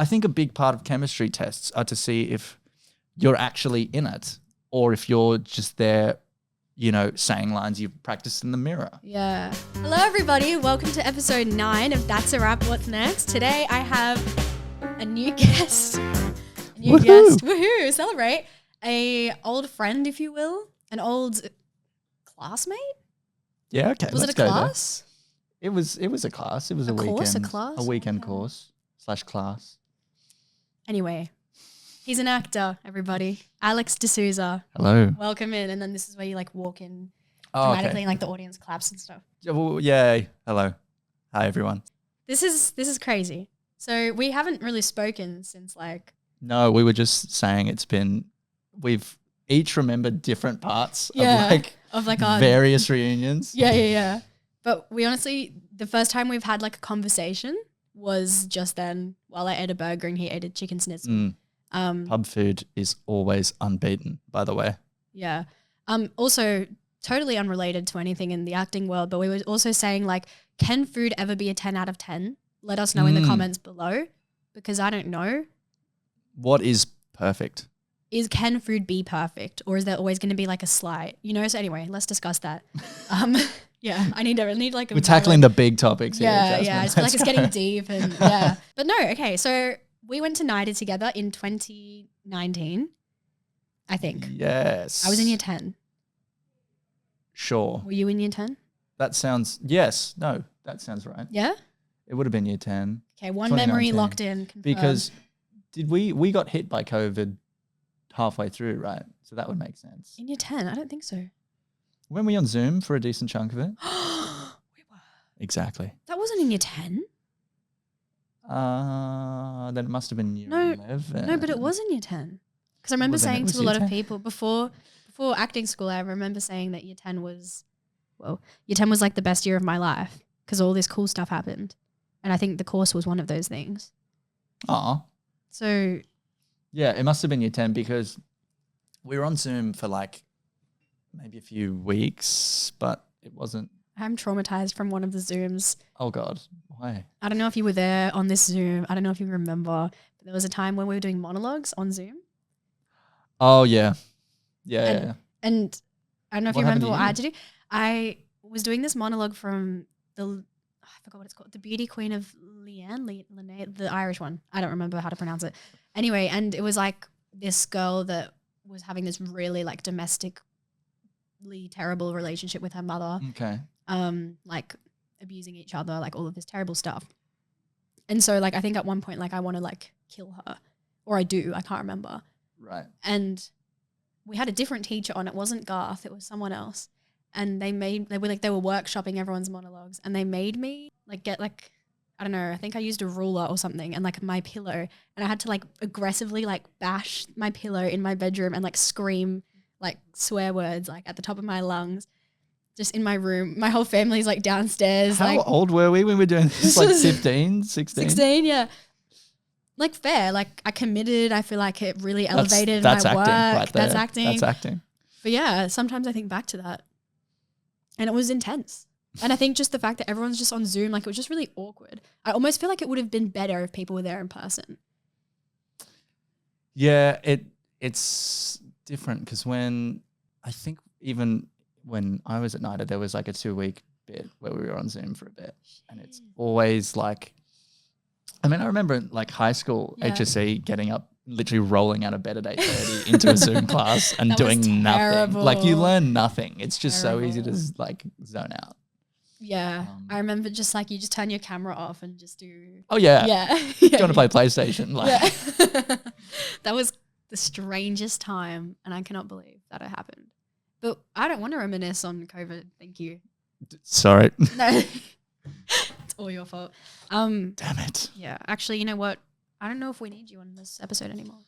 I think a big part of chemistry tests are to see if you're actually in it or if you're just there, you know, saying lines you've practiced in the mirror. Yeah. Hello, everybody. Welcome to episode 9 of That's a Wrap. What's next? Today I have a new guest. Woohoo! Celebrate. A old friend, if you will. An old classmate? Yeah, okay. Was it a class? It was a class. It was a weekend. Course, a class? A weekend course / class. Anyway, he's an actor, everybody. Alex D'Souza. Hello. Welcome in. And then this is where you like walk in Okay. dramatically and like the audience claps and stuff. Yeah, well, yay. Hello. Hi, everyone. This is crazy. So we haven't really spoken since like... No, we were just saying we've each remembered different parts of our various reunions. Yeah. But we honestly, the first time we've had like a conversation was just then while I ate a burger and he ate a chicken schnitzel. Pub food is always unbeaten, by the way. Yeah. Also, totally unrelated to anything in the acting world, but we were also saying like, can food ever be a 10 out of 10? Let us know in the comments below because I don't know. What is perfect? Can food be perfect or is there always going to be like a slight, you know? So anyway, let's discuss that. Yeah, I need like we're tackling the big topics here. Yeah, I just feel like it's getting deep and yeah. But no, okay, so we went to NIDA together in 2019, I think. Yes. I was in year 10. Sure. Were you in year 10? That sounds right. Yeah? It would have been year 10. Okay, one memory locked in. Confirmed. Because we got hit by COVID halfway through, right? So that would make sense. In year 10? I don't think so. Weren't we on Zoom for a decent chunk of it? We were. Exactly. That wasn't in year 10? Then it must have been year 11. No, but it was in year 10. Because I remember saying to a lot of people before acting school, I remember saying that year 10 was like the best year of my life because all this cool stuff happened. And I think the course was one of those things. Oh. So. Yeah, it must have been year 10 because we were on Zoom for like maybe a few weeks, but it wasn't. I'm traumatized from one of the Zooms. Oh, God. Why? I don't know if you were there on this Zoom. I don't know if you remember. But there was a time when we were doing monologues on Zoom. Oh, yeah. Yeah. And I don't know if you remember what I had to do. I was doing this monologue from I forgot what it's called, the Beauty Queen of Leanne, the Irish one. I don't remember how to pronounce it. Anyway, and it was like this girl that was having this really like domestically terrible relationship with her mother. Okay. Like abusing each other, like all of this terrible stuff. And so like I think at one point like I want to like kill her, or I do, I can't remember. Right. And we had a different teacher on. It wasn't Garth, it was someone else. And they were workshopping everyone's monologues, and they made me like get like, I don't know, I think I used a ruler or something and like my pillow, and I had to like aggressively like bash my pillow in my bedroom and like scream like swear words like at the top of my lungs just in my room. My whole family's like downstairs. How old were we when we were doing this? Like 15, 16? 16, yeah. Like fair, like I committed. I feel like it really elevated my work. Right there. That's acting. That's acting. But yeah, sometimes I think back to that. And it was intense. And I think just the fact that everyone's just on Zoom, like it was just really awkward. I almost feel like it would have been better if people were there in person. Yeah, it's different because even when I was at NIDA, there was like a 2-week bit where we were on Zoom for a bit. And it's always like, I mean, I remember like high school HSC getting up, literally rolling out of bed at 8:30 into a Zoom class and doing nothing. Like you learn nothing. It's just so easy to like zone out. Yeah. I remember just like you just turn your camera off and just do. Oh yeah. Yeah. Do you want to play PlayStation? Like. Yeah. That was the strangest time and I cannot believe that it happened. But I don't want to reminisce on COVID. Thank you. Sorry. No. It's all your fault. Damn it. Yeah. Actually, you know what? I don't know if we need you on this episode anymore.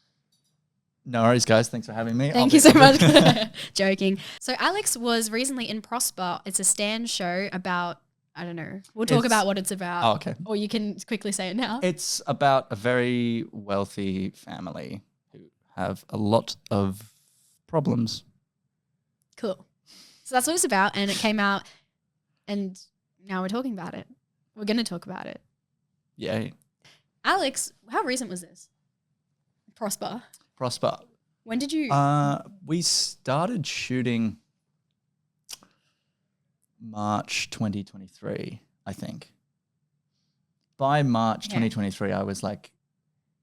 No worries, guys. Thanks for having me. Thank you so much. Joking. So Alex was recently in Prosper. It's a stand show about, I don't know. We'll talk about what it's about. Oh, okay. Or you can quickly say it now. It's about a very wealthy family who have a lot of problems. Cool. So that's what it's about. And it came out and now we're talking about it. We're going to talk about it. Yay. Alex, how recent was this? Prosper. When did you? We started shooting March 2023, I think. By March 2023, I was like,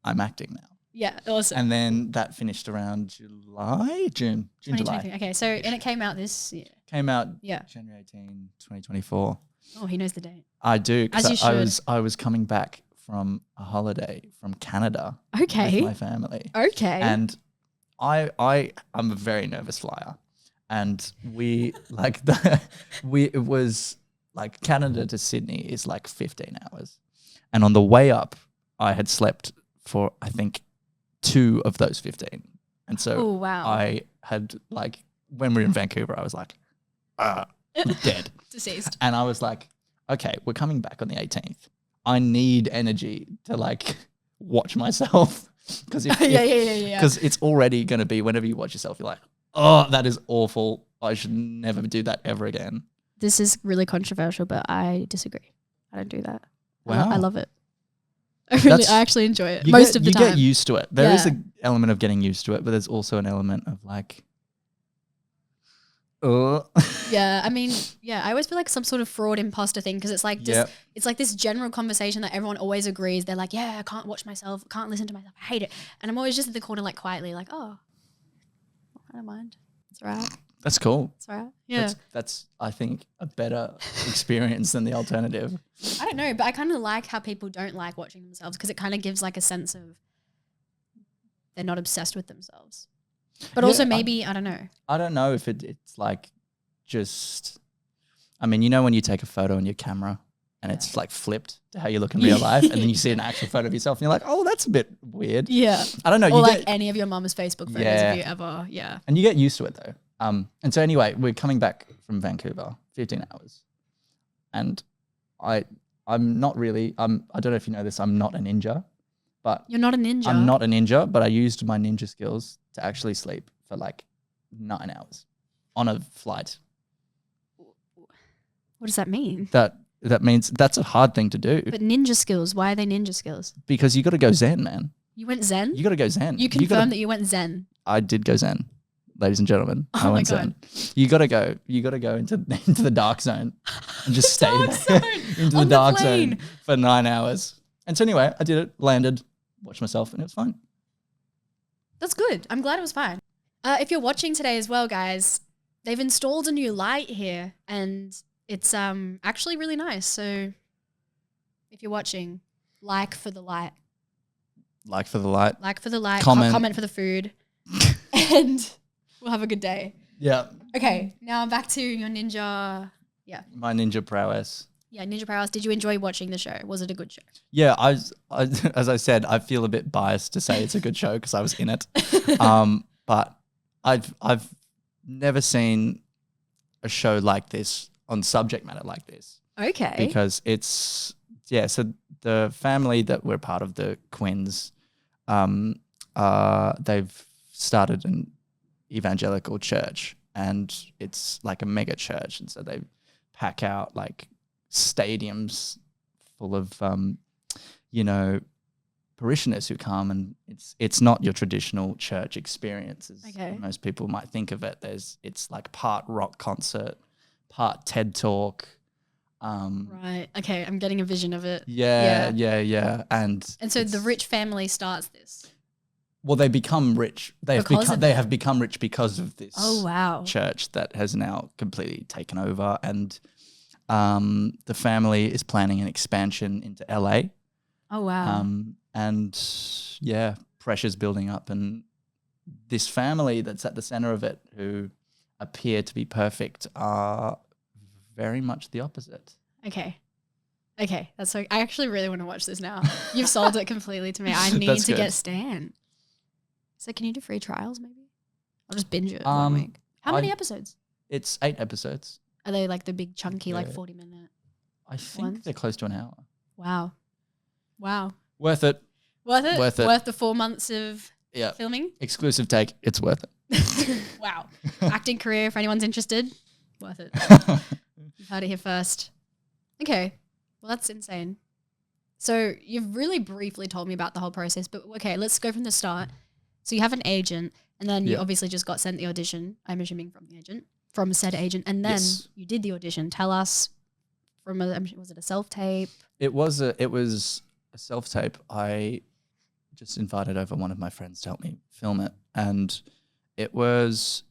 I'm acting now. Yeah, awesome. And then that finished around June, July. Okay, so and it came out this year. Came out January 18, 2024. Oh, he knows the date. I do. As you should. I was coming back from a holiday from Canada. Okay. With my family. Okay. And I'm a very nervous flyer. And we it was like Canada to Sydney is like 15 hours. And on the way up, I had slept for, I think, 2 of those 15. And so I had like, when we were in Vancouver, I was like, dead. Deceased. And I was like, okay, we're coming back on the 18th. I need energy to like watch myself. Because because it's already going to be, whenever you watch yourself, you're like, oh, that is awful. I should never do that ever again. This is really controversial, but I disagree. I don't do that. Wow. I love it. I actually enjoy it most of the time. You get used to it. There is an element of getting used to it, but there's also an element of like, Yeah, I mean, I always feel like some sort of fraud imposter thing because it's like just it's like this general conversation that everyone always agrees. They're like, yeah, I can't watch myself, can't listen to myself, I hate it. And I'm always just in the corner like quietly like, oh, I don't mind. It's all right. That's cool. It's all right. Yeah. That's I think a better experience than the alternative. I don't know, but I kind of like how people don't like watching themselves because it kind of gives like a sense of they're not obsessed with themselves. But also maybe, I don't know. I don't know if it's like just, I mean, you know when you take a photo on your camera and it's like flipped to how you look in real life and then you see an actual photo of yourself and you're like, oh, that's a bit weird. Yeah. I don't know. Or like any of your mum's Facebook photos if you ever, And you get used to it though. And so anyway, we're coming back from Vancouver, 15 hours. And I'm not really, I don't know if you know this, I'm not a ninja. But you're not a ninja. I'm not a ninja, but I used my ninja skills to actually sleep for like 9 hours on a flight. What does that mean? That means that's a hard thing to do. But ninja skills, why are they ninja skills? Because you got to go zen, man. You went zen? You got to go zen. You confirmed that you went zen. I did go zen, ladies and gentlemen. I went zen. You got to go into the dark zone and just stay there into the dark zone for 9 hours. And so anyway, I did it, landed, watched myself, and it was fine. That's good. I'm glad it was fine. If you're watching today as well, guys, they've installed a new light here, and it's actually really nice. So if you're watching, like for the light. Like for the light. Like for the light. Comment for the food. And we'll have a good day. Yeah. Okay, now back to your ninja. Yeah. My ninja prowess. Yeah, Ninja Prowess. Did you enjoy watching the show? Was it a good show? Yeah, as I said, I feel a bit biased to say it's a good show because I was in it. But I've never seen a show like this on subject matter like this. Okay. Because it's so the family that we're part of, the Quins, they've started an evangelical church, and it's like a mega church, and so they pack out like stadiums full of parishioners who come, and it's not your traditional church experience as most people might think of it. It's like part rock concert, part TED talk. Right. Okay, I'm getting a vision of it. Yeah. And so the rich family starts this. Well, they become rich. They have become rich because of this church that has now completely taken over, and the family is planning an expansion into LA. Oh, wow. And yeah, pressure's building up. And this family that's at the center of it, who appear to be perfect, are very much the opposite. Okay. That's so. I actually really want to watch this now. You've sold it completely to me. I need to get Stan. So can you do free trials maybe? I'll just binge it 1 week. How many episodes? It's 8 episodes. Are they like the big chunky, like 40-minute? I think they're close to an hour. Wow. Worth it. Worth the 4 months of filming? Exclusive take. It's worth it. Wow. Acting career, if anyone's interested, worth it. You've heard it here first. Okay. Well, that's insane. So you've really briefly told me about the whole process, but okay, let's go from the start. So you have an agent, and then you obviously just got sent the audition, I'm assuming from said agent, and then you did the audition. Tell us was it a self-tape? It was a self-tape. I just invited over one of my friends to help me film it, and it was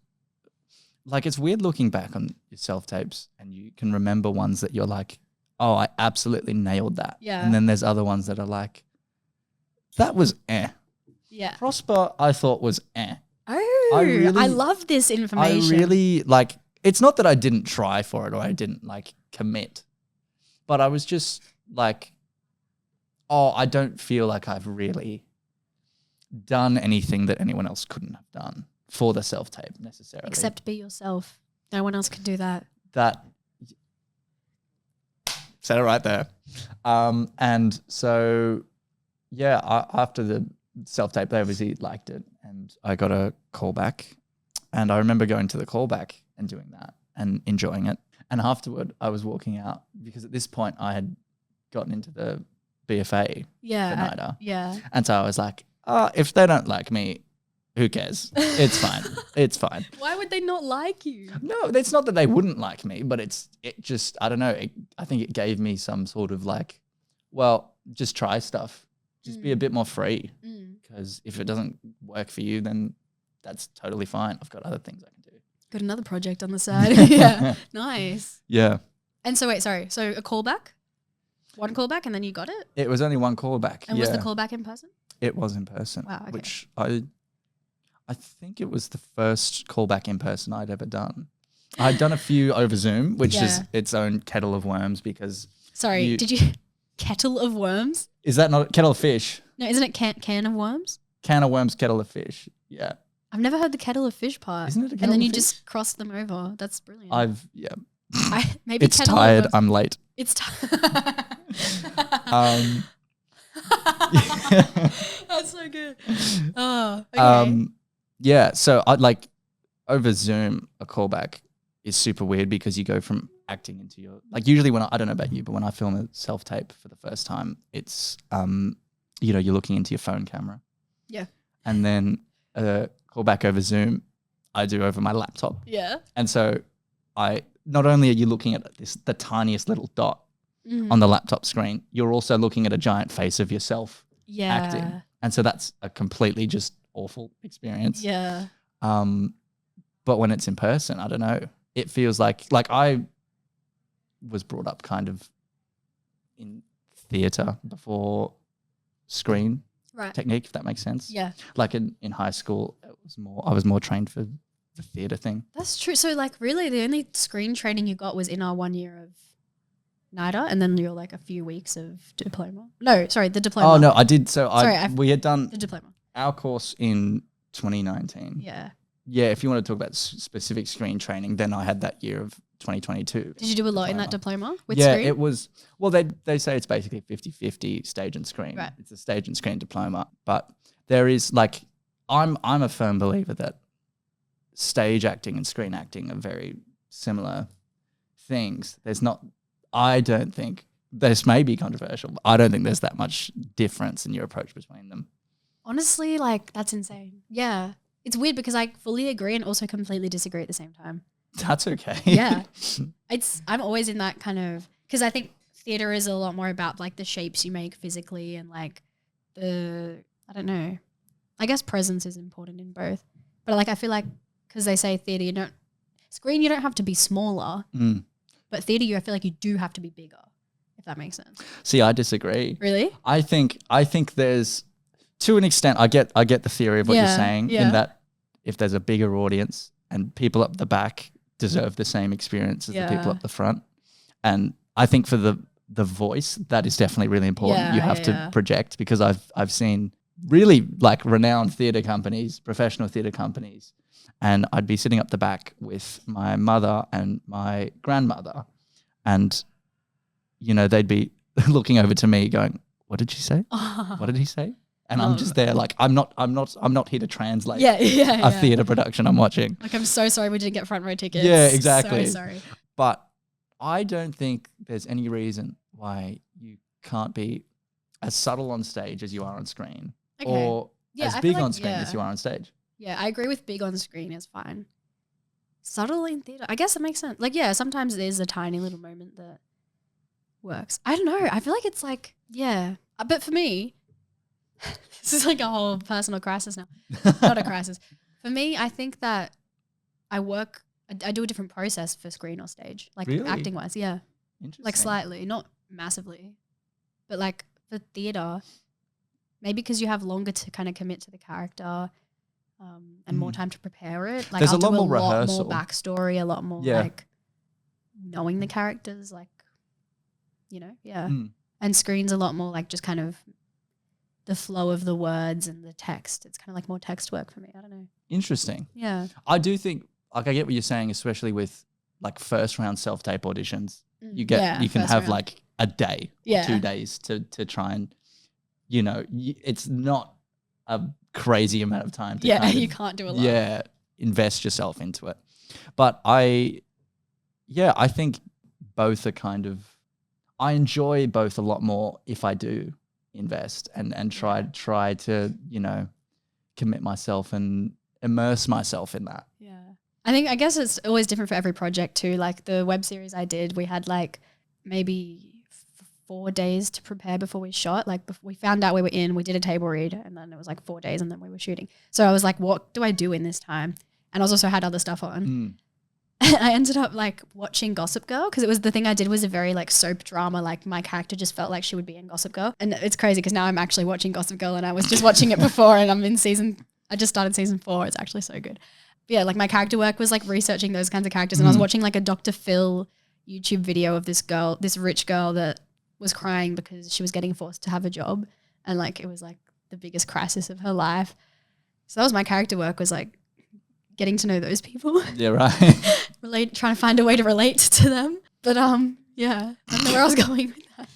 like, it's weird looking back on your self-tapes and you can remember ones that you're like, oh, I absolutely nailed that. Yeah. And then there's other ones that are like, that was Yeah. Prosper, I thought was Oh, I love this information. I really, like, it's not that I didn't try for it or I didn't, like, commit, but I was just like, oh, I don't feel like I've really done anything that anyone else couldn't have done for the self-tape necessarily. Except be yourself. No one else can do that. That said it right there. And so, yeah, after the self-tape, they obviously liked it, and I got a call back. And I remember going to the callback and doing that and enjoying it. And afterward, I was walking out because at this point I had gotten into the BFA for NIDA. Yeah. And so I was like, if they don't like me, who cares? It's fine. It's fine. Why would they not like you? No, it's not that they wouldn't like me, but it just, I don't know. I think it gave me some sort of like, well, just try stuff. Just be a bit more free. Because if it doesn't work for you, then that's totally fine. I've got other things I can do. Got another project on the side. Yeah. Nice. Yeah. And so wait, sorry. So a callback? One callback and then you got it? It was only one callback. And was the callback in person? It was in person. Wow, okay. Which I think it was the first callback in person I'd ever done. I'd done a few over Zoom, which is its own kettle of worms because... Sorry, did you... Kettle of worms? Is that not kettle of fish? No, isn't it can of worms? Can of worms, kettle of fish. Yeah. I've never heard the kettle of fish part. Isn't it a kettle And then of you fish? just cross them over. That's brilliant. Maybe it's tired. I'm late. It's tired. That's so good. Oh, okay. Yeah. So I'd like over Zoom, a callback is super weird because you go from acting into your, like, usually when I don't know about you, but when I film a self-tape for the first time, it's, you're looking into your phone camera. Yeah. And then a callback over Zoom, I do over my laptop. Yeah. And so not only are you looking at the tiniest little dot on the laptop screen, you're also looking at a giant face of yourself acting. And so that's a completely just awful experience. Yeah. But when it's in person, I don't know. It feels like I was brought up kind of in theatre before screen technique, if that makes sense. Yeah. Like in high school, I was more trained for the theatre thing. That's true. So like really the only screen training you got was in our 1 year of NIDA and then you're like a few weeks of diploma. No, sorry, the diploma. Oh no, I did. So we had done the diploma. Our course in 2019. Yeah. Yeah, if you want to talk about specific screen training, then I had that year of 2022. Did you do a lot in that diploma with screen? Screen? Yeah, it was, well, they say it's basically 50-50 stage and screen. Right. It's a stage and screen diploma. But there is like, I'm a firm believer that stage acting and screen acting are very similar things. I don't think, this may be controversial, but I don't think there's that much difference in your approach between them. Honestly, like, that's insane. Yeah. It's weird because I fully agree and also completely disagree at the same time. That's okay. Yeah. I'm always in that kind of, because I think theatre is a lot more about like the shapes you make physically and like I don't know. I guess presence is important in both. But like I feel like, because they say theatre, you don't have to be smaller. But theatre, I feel like you do have to be bigger, if that makes sense. See, I disagree. Really? I think there's, to an extent, I get the theory of what you're saying in that if there's a bigger audience and people up the back deserve the same experience as the people up the front. And I think for the voice, that is definitely really important. Yeah, you have to project, because I've seen really like renowned theatre companies, professional theatre companies, and I'd be sitting up the back with my mother and my grandmother, and they'd be looking over to me going, "What did she say? What did he say?" And I'm just there like, I'm not here to translate a theatre production I'm watching. Like, I'm so sorry we didn't get front row tickets. Yeah, exactly. So sorry. But I don't think there's any reason why you can't be as subtle on stage as you are on screen, Okay. or Yeah, as I big feel like- on screen as yeah. you are on stage. Yeah, I agree with big on screen is fine. Subtle in theater, I guess it makes sense. Like, yeah, sometimes there's a tiny little moment that works. I don't know. I feel like it's like, yeah. But for me, this is like a whole personal crisis now. Not a crisis. For me, I think that I do a different process for screen or stage, like Really? acting wise. Yeah. Interesting. Like slightly, not massively. But like for theater, maybe because you have longer to kind of commit to the character and more time to prepare it. Like There's I'll a lot do more a lot rehearsal. more backstory, a lot more Yeah. like knowing the characters, like, you know, yeah. Mm. And screen's a lot more like just kind of the flow of the words and the text. It's kind of like more text work for me. I don't know. Interesting. Yeah. I do think, like, I get what you're saying, especially with like first round self tape auditions. You get Yeah, you can first have round. like a day or Yeah. 2 days to try and, you know, it's not a crazy amount of time to Yeah, kind of, you can't do a lot. yeah, invest yourself into it. But I think both are kind of, I enjoy both a lot more if I do invest and try to, you know, commit myself and immerse myself in that. Yeah. I guess it's always different for every project too. Like the web series I did, we had like maybe 4 days to prepare before we shot. Like we found out we were in, we did a table read, and then it was like 4 days and then we were shooting. So I was like, what do I do in this time? And I also had other stuff on. Mm. I ended up like watching Gossip Girl because it was the thing I did was a very like soap drama. Like my character just felt like she would be in Gossip Girl. And it's crazy because now I'm actually watching Gossip Girl and I was just watching it before and I just started season 4. It's actually so good. But yeah, like my character work was like researching those kinds of characters and I was watching like a Dr. Phil YouTube video of this girl, this rich girl that was crying because she was getting forced to have a job and like it was like the biggest crisis of her life. So that was my character work, was like getting to know those people. Yeah, right. Trying to find a way to relate to them. But yeah, I don't know where I was going with that.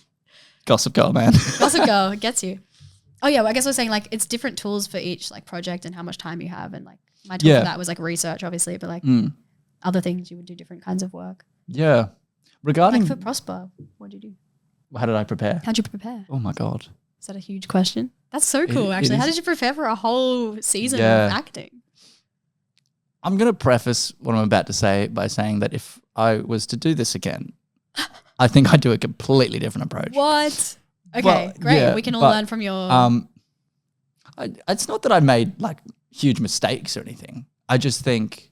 Gossip Girl, man. Gossip Girl, it gets you. Oh yeah, well, I guess I was saying like it's different tools for each like project and how much time you have, and like my tool for that was like research, obviously, but like other things you would do different kinds of work. Yeah. Regarding Like for Prosper, what did you do? how did I prepare? How'd you prepare? Oh my God. Is that a huge question? That's so cool, It actually. How is. did you prepare for a whole season Yeah. of acting? I'm going to preface what I'm about to say by saying that if I was to do this again, I think I'd do a completely different approach. What? Okay, Well, great. yeah, we can all but, learn from your. It's not that I made like huge mistakes or anything. I just think,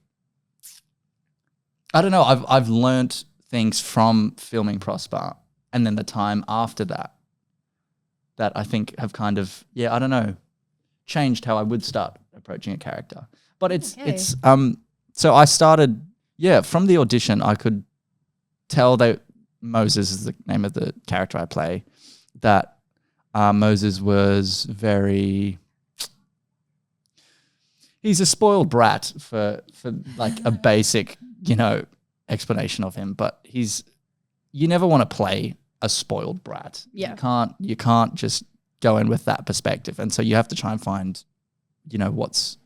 I don't know. I've learnt things from filming Prosper, and then the time after that I think have kind of, I don't know, changed how I would start approaching a character. But it's so I started from the audition I could tell that Moses is the name of the character I play, that Moses was he's a spoiled brat for like a basic, you know, explanation of him, but you never want to play a spoiled brat. Yeah. You can't just go in with that perspective. And so you have to try and find, you know, what's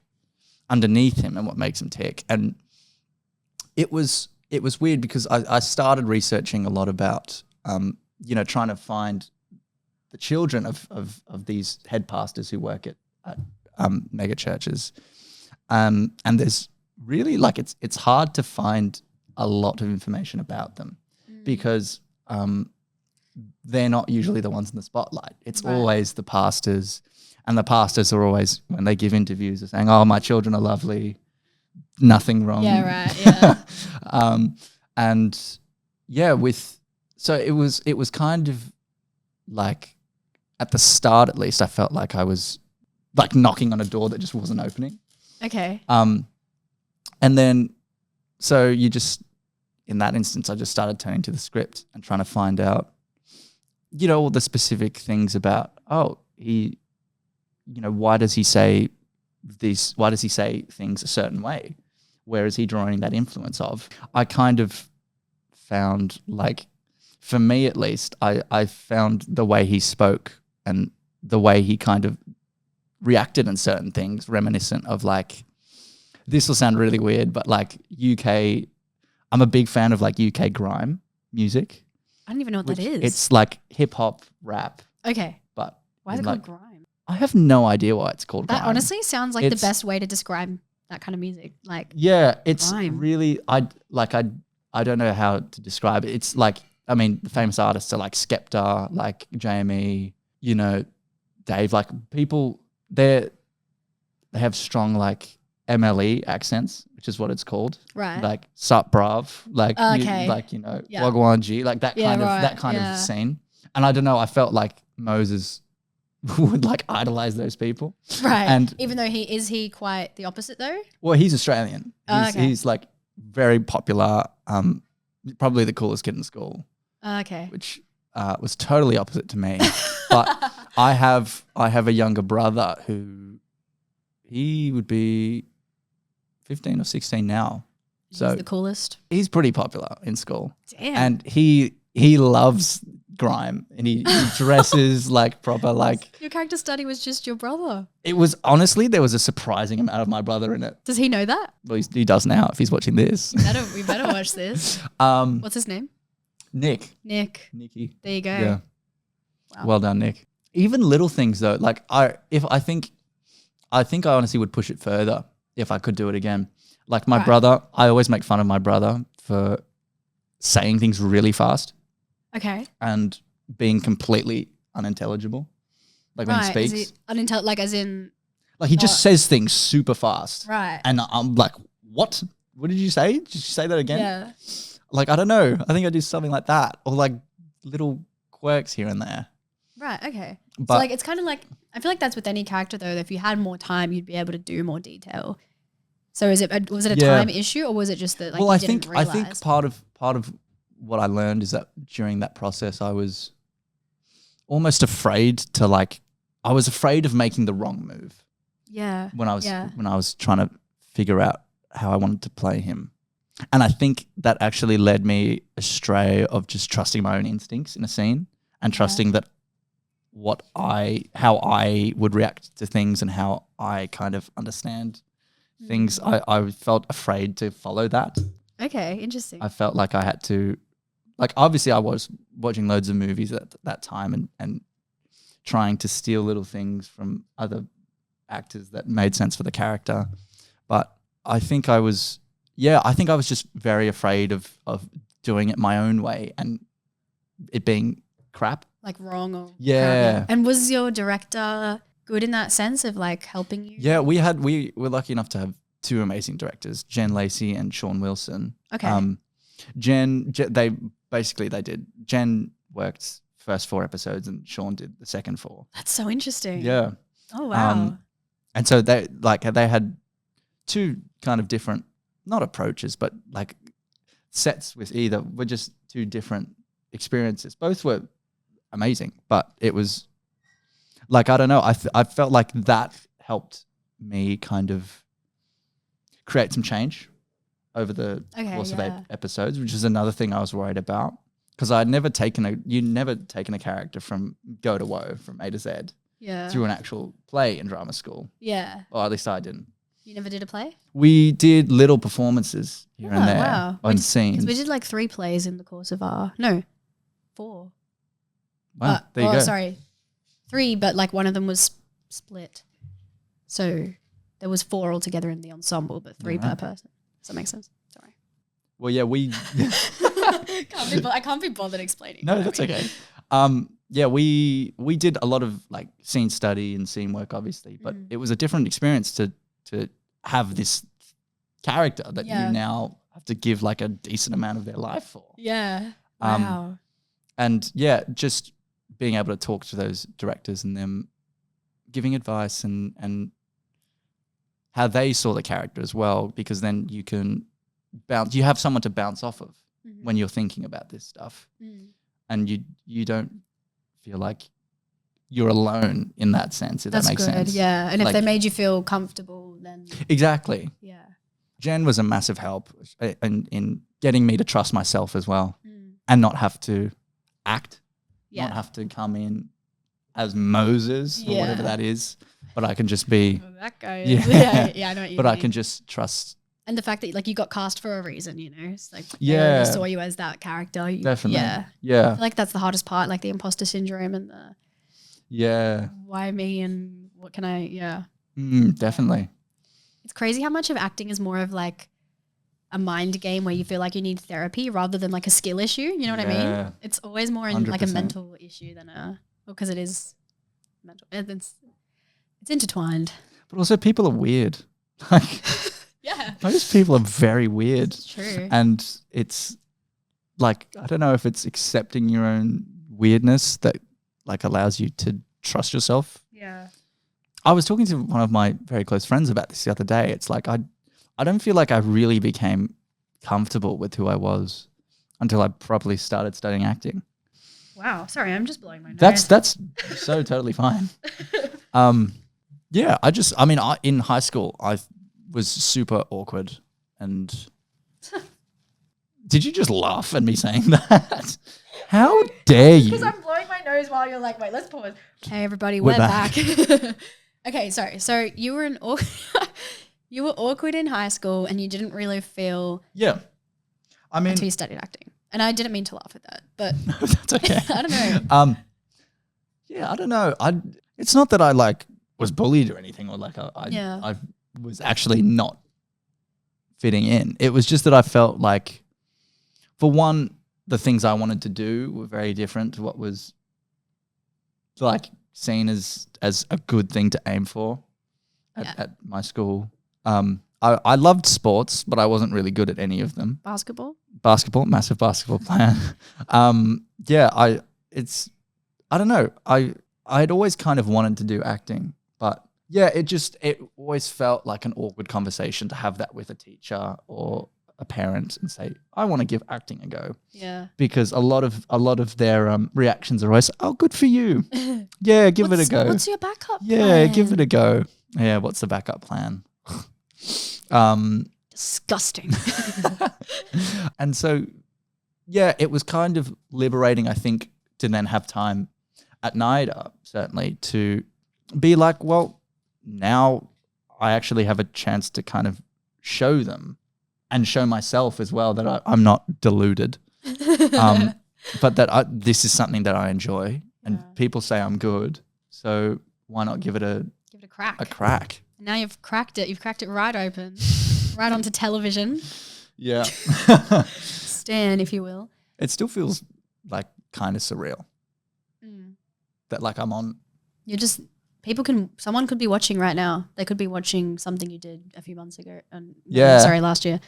underneath him and what makes him tick. And it was weird because I started researching a lot about, you know, trying to find the children of these head pastors who work at mega churches. And there's really like, it's hard to find a lot of information about them because they're not usually the ones in the spotlight. It's always the pastors, and the pastors are always, when they give interviews, are saying, "Oh, my children are lovely, nothing wrong." Yeah, right. Yeah. And so it was kind of like, at the start at least, I felt like I was like knocking on a door that just wasn't opening. Okay. And then, so in that instance, I just started turning to the script and trying to find out, you know, all the specific things about, you know, why does he say things a certain way? Where is he drawing that influence of? I kind of found, like, for me at least, I found the way he spoke and the way he kind of reacted in certain things reminiscent of, like, this will sound really weird, but like UK, I'm a big fan of like UK grime music. I don't even know what that is. It's like hip hop rap, okay. but Why is it like, called grime? I have no idea why it's called That grime. honestly sounds like the best way to describe that kind of music. Like, yeah, it's grime. really, I don't know how to describe it. It's like, I mean, the famous artists are like Skepta, like JME, you know, Dave, like people, they have strong like MLE accents, which is what it's called. Right. Like Sup Brav, like, Okay. you know, Yeah. Wagwan G, like that Yeah, kind of, right. that kind Yeah. of scene. And I don't know, I felt like Moses would like idolize those people. Right. And even though he quite the opposite though? well, he's Australian. Oh, He's, okay. he's like very popular, probably the coolest kid in school, Okay. which was totally opposite to me. But I have a younger brother who he would be 15 or 16 now. So He's the coolest. he's pretty popular in school. Damn. And he loves grime and he dresses like proper, like Your character study was just your brother. it was honestly, there was a surprising amount of my brother in it. Does he know that? Well, he does now if he's watching this. We better watch this. What's his name? Nicky. There you go. Yeah. Wow. Well done, Nick. Even little things though, like I think I honestly would push it further if I could do it again. Like my brother, I always make fun of my brother for saying things really fast. Okay. And being completely unintelligible. Like when he speaks. Like as in like he just says things super fast. Right. And I'm like, what? What did you say? Did you say that again? Yeah. Like, I don't know. I think I do something like that. Or like little quirks here and there. Right, okay. But so like it's kind of like, I feel like that's with any character though, that if you had more time, you'd be able to do more detail. So was it a time issue or was it just that like well, you I didn't think realize? I think part of what I learned is that during that process I was almost afraid to like, I was afraid of making the wrong move. Yeah. When I was trying to figure out how I wanted to play him. And I think that actually led me astray of just trusting my own instincts in a scene and trusting that how I would react to things and how I kind of understand things. I felt afraid to follow that. Okay, interesting. I felt like I had to, like obviously I was watching loads of movies at that time and trying to steal little things from other actors that made sense for the character. But I think I was just very afraid of doing it my own way and it being crap. Like wrong or yeah. crappy. And was your director good in that sense of like helping you? Yeah, we were lucky enough to have two amazing directors, Jen Lacey and Sean Wilson. Okay. Jen did. Jen worked first 4 episodes and Sean did the second 4. That's so interesting. Yeah. Oh wow. And so they had two kind of different, not approaches, but like sets were just two different experiences. Both were amazing, but it was like, I don't know. I felt like that helped me kind of create some change over the course of 8 episodes, which is another thing I was worried about because you'd never taken a character from go to woe from A to Z through an actual play in drama school. Yeah. Or at least I didn't. You never did a play? We did little performances here and there on scenes. Because we did like 3 plays in the course of 4. Wow, there you go. Sorry, 3, but like one of them was split. So there was 4 altogether in the ensemble, but 3 per person. Does that make sense? Sorry. Well, yeah, I can't be bothered explaining. No, that's okay. Yeah, we did a lot of like scene study and scene work, obviously, but it was a different experience to have this character that you now have to give like a decent amount of their life for. Yeah. Wow. And yeah, just being able to talk to those directors and them giving advice and how they saw the character as well, because then you have someone to bounce off of when you're thinking about this stuff. And you don't feel like you're alone in that sense, if that makes sense. Yeah. And if they made you feel comfortable, then exactly. Yeah. Jen was a massive help in getting me to trust myself as well and not have to act, not have to come in as Moses or whatever that is, but I can just be that guy. Yeah, I know what you but mean. I can just trust. And the fact that like you got cast for a reason, you know, it's like Yeah. they already saw you as that character. Definitely. Yeah. I Yeah. feel like that's the hardest part, like the imposter syndrome and Yeah. why me and what can I, yeah. Definitely. It's crazy how much of acting is more of like a mind game where you feel like you need therapy rather than like a skill issue. You know what I Yeah. mean? It's always more in like a 100%. mental issue than because it is mental. It's intertwined. But also people are weird. Like Yeah. most people are very weird. It's true. And it's like, I don't know if it's accepting your own weirdness that like allows you to trust yourself. Yeah. I was talking to one of my very close friends about this the other day. It's like I don't feel like I really became comfortable with who I was until I properly started studying acting. Wow. Sorry, I'm just blowing my nose. That's so totally fine. Yeah, in high school I was super awkward and did you just laugh at me saying that? How dare you? Because I'm blowing my nose while you're like, wait, let's pause. Hey everybody, We're we're back. back. Okay, sorry. So you were you were awkward in high school and you didn't really feel Yeah. I mean, until you studied acting. And I didn't mean to laugh at that, but that's okay. I don't know. Yeah, I don't know. It's not that I like was bullied or anything, or like Yeah. I was actually not fitting in. It was just that I felt like, for one, the things I wanted to do were very different to what was like seen as a good thing to aim for at my school. I loved sports, but I wasn't really good at any of them. Basketball, massive basketball player. I don't know. I'd always kind of wanted to do acting, but yeah, it always felt like an awkward conversation to have that with a teacher or a parent and say, I want to give acting a go. Yeah. Because a lot of their reactions are always, oh, good for you. Yeah, give it a go. What's your backup Yeah, plan? give it a go. Yeah, what's the backup plan? Disgusting. And so, yeah, it was kind of liberating, I think, to then have time at NIDA, certainly, to be like, well, now I actually have a chance to kind of show them and show myself as well that I'm not deluded, but that this is something that I enjoy, and people say I'm good, so why not give it a crack? A crack. Now you've cracked it. You've cracked it right open, right onto television. Yeah. Stan, if you will. It still feels like kind of surreal that like I'm on. Someone could be watching right now. They could be watching something you did a few months ago. Last year.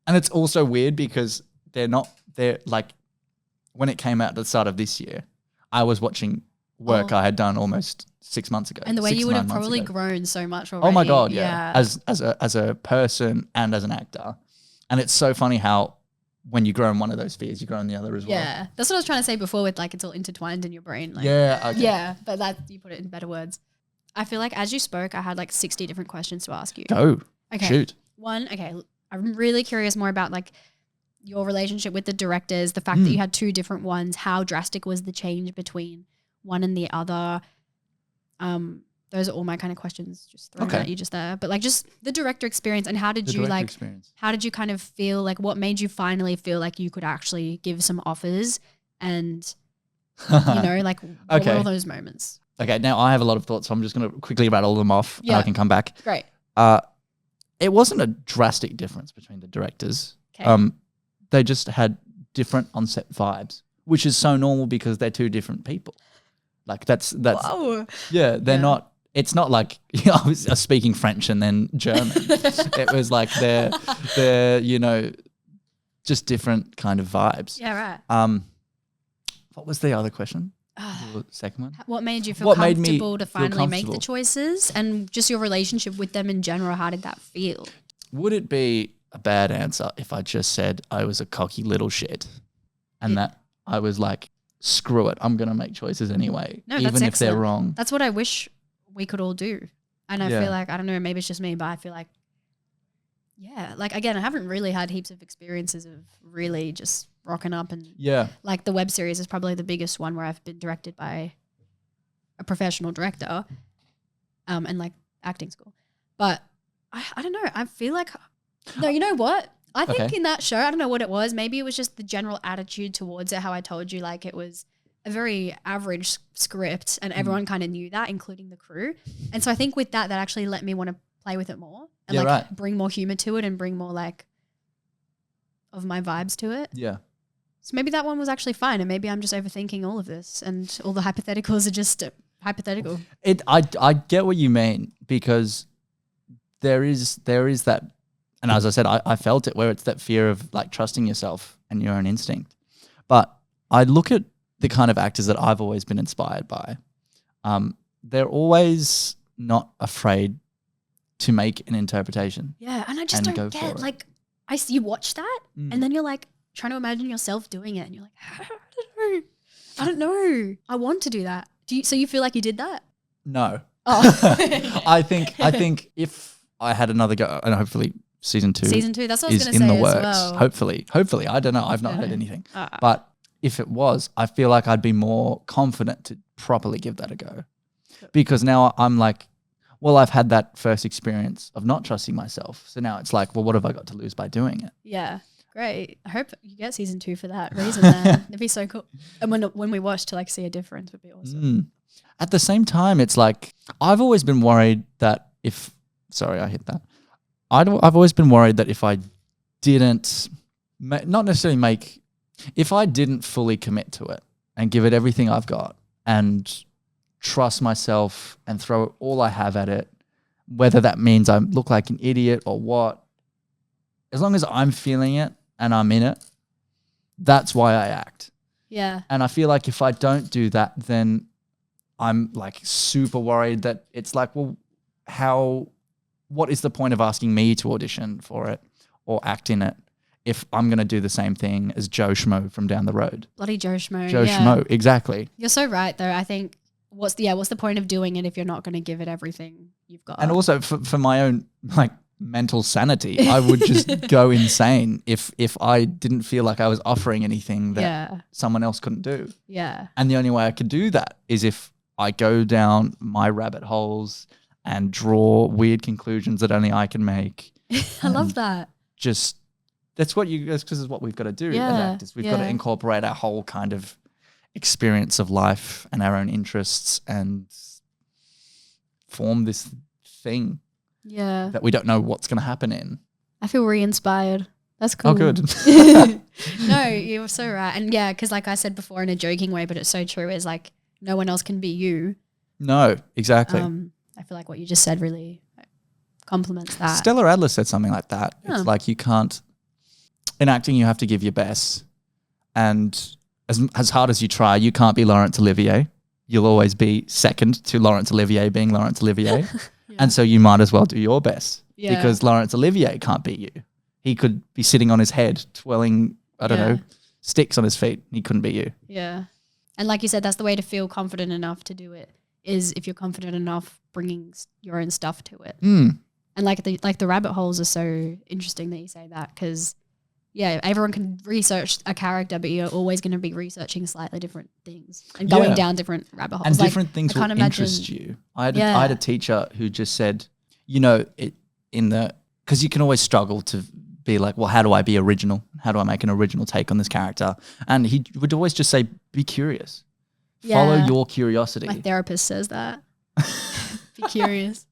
And it's also weird because they're like, when it came out at the start of this year, I was watching work I had done almost 6 months ago. And the way you would have probably grown so much already. Oh my God, yeah. As a person and as an actor. And it's so funny how when you grow in one of those spheres, you grow in the other as well. Yeah. That's what I was trying to say before with like it's all intertwined in your brain. Like, yeah. Okay. Yeah, but that you put it in better words. I feel like as you spoke, I had like 60 different questions to ask you. Go. Okay. Shoot. I'm really curious more about like your relationship with the directors, the fact that you had two different ones, how drastic was the change between one and the other? Those are all my kind of questions just thrown at you just there. But like just the director experience and how did you kind of feel like what made you finally feel like you could actually give some offers and you know, like what were all those moments? Okay, now I have a lot of thoughts, so I'm just going to quickly rattle them off and I can come back. Great. It wasn't a drastic difference between the directors. Okay. They just had different on-set vibes, which is so normal because they're two different people. Like that's Whoa. Yeah, they're not. It's not like I was speaking French and then German. It was like they're you know, just different kind of vibes. Yeah, right. What was the other question? The second one. What made you feel comfortable to finally make the choices, and just your relationship with them in general? How did that feel? Would it be a bad answer if I just said I was a cocky little shit, and that I was like, screw it, I'm gonna make choices anyway, even if they're wrong? That's what I wish we could all do. And I feel like, I don't know, maybe it's just me, but I feel like, yeah, like again, I haven't really had heaps of experiences of really just rocking up and like the web series is probably the biggest one where I've been directed by a professional director and like acting school. But I don't know, I feel like, no, you know what? I think in that show, I don't know what it was. Maybe it was just the general attitude towards it, how I told you like it was a very average script, and everyone kind of knew that, including the crew. And so I think with that actually let me want to play with it more and bring more humor to it and bring more like of my vibes to it. Yeah. So maybe that one was actually fine, and maybe I'm just overthinking all of this, and all the hypotheticals are just hypothetical. I get what you mean, because there is that, and as I said, I felt it, where it's that fear of like trusting yourself and your own instinct. But I look at the kind of actors that I've always been inspired by. They're always not afraid to make an interpretation. Yeah, and I just don't get like you watch that and then you're like trying to imagine yourself doing it, and you're like, I don't know. I want to do that. So you feel like you did that? No. Oh. I think if I had another go, and hopefully season 2 that's what I was is going to say in the as works. well. Hopefully, I don't know. I've not heard anything. But if it was, I feel like I'd be more confident to properly give that a go. Because now I'm like, well, I've had that first experience of not trusting myself. So now it's like, well, what have I got to lose by doing it? Yeah. Great. I hope you get season 2 for that reason then. It'd be so cool. And when we watch to like see a difference would be awesome. At the same time, it's like, I've always been worried that I've always been worried that if I didn't, not necessarily if I didn't fully commit to it and give it everything I've got and trust myself and throw all I have at it, whether that means I look like an idiot or what, as long as I'm feeling it and I'm in it, that's why I act. Yeah. And I feel like if I don't do that, then I'm like super worried that it's like, well, what is the point of asking me to audition for it or act in it if I'm going to do the same thing as Joe Schmo from down the road? Bloody Joe Schmo. Joe Schmo, exactly. You're so right though. I think what's the point of doing it if you're not going to give it everything you've got? And also for my own like mental sanity, I would just go insane if I didn't feel like I was offering anything that someone else couldn't do. Yeah. And the only way I could do that is if I go down my rabbit holes and draw weird conclusions that only I can make. I love that. Just that's because it's what we've got to do as actors. We've got to incorporate our whole kind of experience of life and our own interests and form this thing that we don't know what's going to happen in. I feel re-inspired. That's cool. Oh, good. No, you're so right. And yeah, because like I said before in a joking way, but it's so true, is like no one else can be you. No, exactly. I feel like what you just said really complements that. Stella Adler said something like that. It's like you can't, in acting you have to give your best, and as hard as you try, you can't be Laurence Olivier. You'll always be second to Laurence Olivier being Laurence Olivier. And so you might as well do your best because Laurence Olivier can't beat you. He could be sitting on his head twirling, I don't know, sticks on his feet. He couldn't beat you. Yeah. And like you said, that's the way to feel confident enough to do it, is if you're confident enough bringing your own stuff to it. And like the rabbit holes are so interesting that you say that, because everyone can research a character, but you're always going to be researching slightly different things and going down different rabbit holes. And different things will interest you. I had a teacher who just said, because you can always struggle to be like, well, how do I be original? How do I make an original take on this character? And he would always just say, be curious. Follow your curiosity. My therapist says that. Be curious.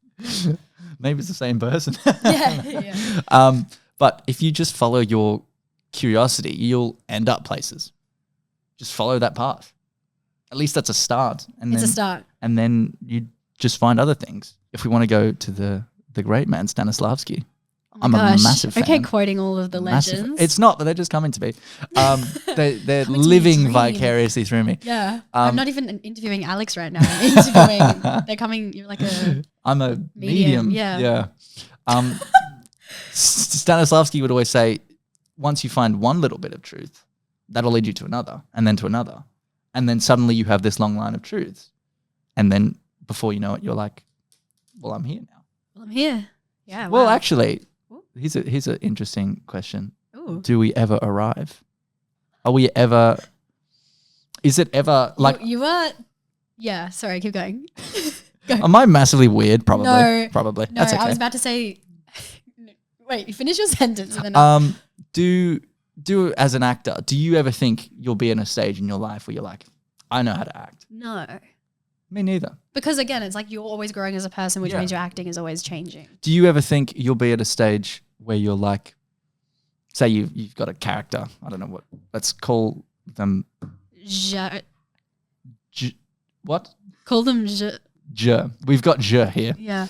Maybe it's the same person. Yeah. But if you just follow your curiosity, you'll end up places. Just follow that path. At least that's a start. It's a start. And then you just find other things. If we want to go to the great man, Stanislavski. I'm a massive fan. Okay, quoting all of the legends. It's not, but they're just coming to me. They're living vicariously through me. Yeah. I'm not even interviewing Alex right now. I'm interviewing. They're coming. You're like I'm a medium. Yeah. Stanislavski would always say, once you find one little bit of truth, that'll lead you to another, and then to another. And then suddenly you have this long line of truths. And then before you know it, you're like, well, I'm here now. Well, I'm here. Yeah. Well, actually, here's an interesting question. Ooh. Do we ever arrive? Is it ever like... You are... Yeah, sorry, keep going. Go. Am I massively weird? Probably. No. Probably. No, That's okay. I was about to say... Wait, you finish your sentence and then... Do as an actor, do you ever think you'll be in a stage in your life where you're like, I know how to act. No. Me neither. Because again, it's like you're always growing as a person, which Yeah. means your acting is always changing. Do you ever think you'll be at a stage where you're like, say you've got a character, I don't know what, let's call them what? Call them Je. We've got Je here. Yeah.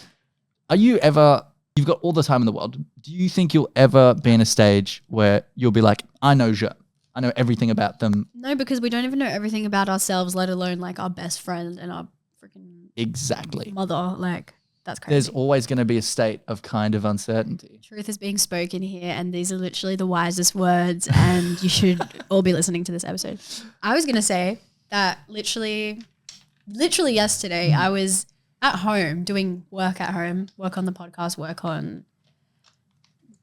Are you ever, you've got all the time in the world, do you think you'll ever be in a stage where you'll be like, I know Je, I know everything about them? No, because we don't even know everything about ourselves, let alone like our best friend and our freaking Exactly. mother. Like, that's crazy. There's always going to be a state of kind of uncertainty. Truth is being spoken here, and these are literally the wisest words, and you should all be listening to this episode. I was going to say that literally yesterday, I was at home doing work at home, work on the podcast, work on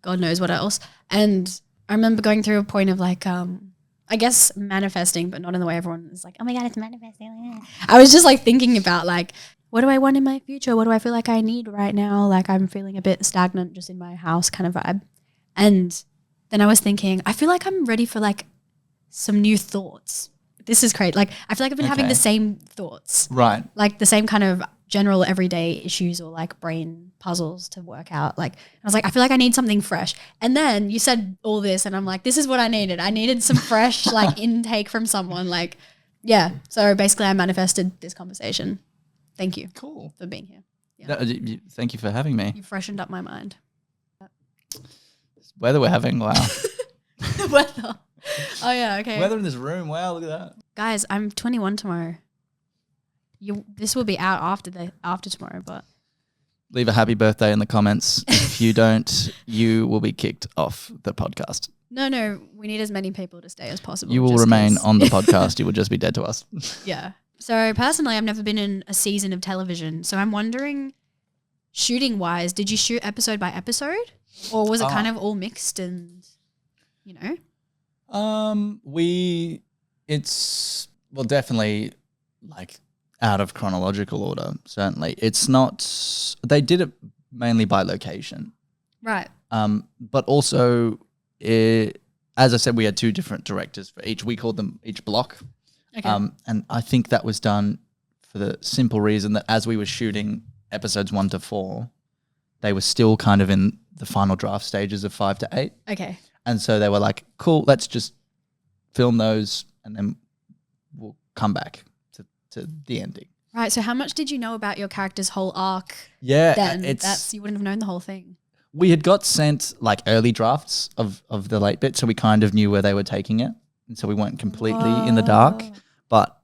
God knows what else. And I remember going through a point of like, I guess manifesting, but not in the way everyone is like, oh my God, it's manifesting. I was just like thinking about like, what do I want in my future? What do I feel like I need right now? Like I'm feeling a bit stagnant just in my house kind of vibe. And then I was thinking, I feel like I'm ready for like some new thoughts. This is great. Like I feel like I've been having the same thoughts. Right. Like the same kind of general everyday issues or like brain puzzles to work out. Like I was like, I feel like I need something fresh. And then you said all this and I'm like, this is what I needed. I needed some fresh like intake from someone. Like, yeah. So basically I manifested this conversation. Thank you. Cool. For being here. Yeah. No, thank you for having me. You freshened up my mind. Weather we're having, wow. Weather. Oh yeah, okay. Weather in this room, wow, look at that. Guys, I'm 21 tomorrow. This will be out after tomorrow, but Leave a happy birthday in the comments. If you don't, you will be kicked off the podcast. No, we need as many people to stay as possible. You will remain on the podcast. You will just be dead to us. Yeah. So personally, I've never been in a season of television. So I'm wondering, shooting wise, did you shoot episode by episode, or was it kind of all mixed and, you know? It's definitely like out of chronological order. Certainly, it's not. They did it mainly by location, right? But also, as I said, we had two different directors for each. We called them each block. Okay. And I think that was done for the simple reason that as we were shooting episodes 1 to 4, they were still kind of in the final draft stages of 5 to 8. Okay. And so they were like, cool, let's just film those and then we'll come back to the ending. Right. So how much did you know about your character's whole arc? Yeah. Then you wouldn't have known the whole thing. We had got sent like early drafts of the late bit, so we kind of knew where they were taking it. And so we weren't completely in the dark. But